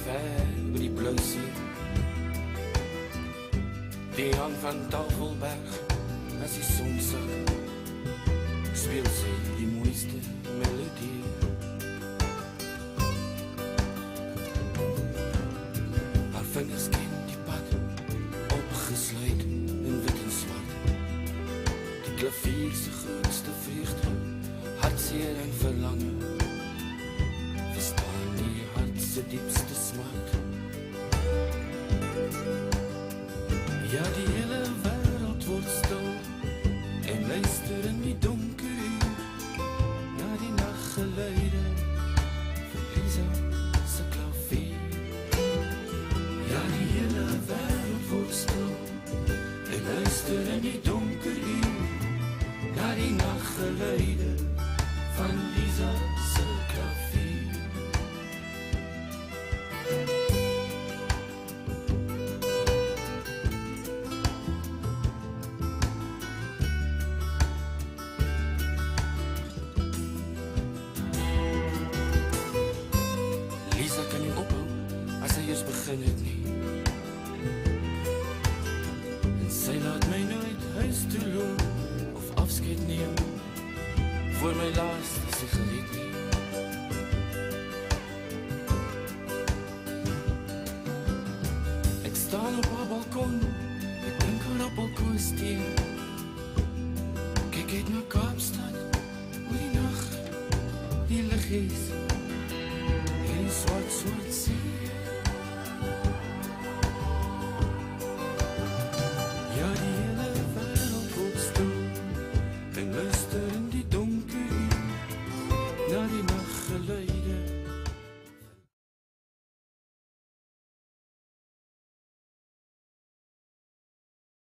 ver oor die blou see. Die hang van Tafelberg, as die son sak, speel sy die mooiste melodie. Haar vingers ken die pad, opgesluit in wit en swart. Die klavier se grootste vreugde, hartseer en verlange, verstaan die hart se diepste smart. Ja, die hele wêreld word stil en luister in die donker uur na die naggeluide van Lisa se klavier. Ja, die hele wêreld word stil en luister in die donker uur na die naggeluide van Lisa se klavier. Lisa kan nie ophou as sy eers begin het nie. En sy laat my nooit huis toe loop of afskeid neem voor my laaste sigaret nie. Ek staan op haar balkon, ek drink haar appelkoos tee. Kyk uit na Kaapstad, oor die nag, die liggies en die swart see. Ja, die hele wêreld word stil en luister in die donker uur na die naggeluide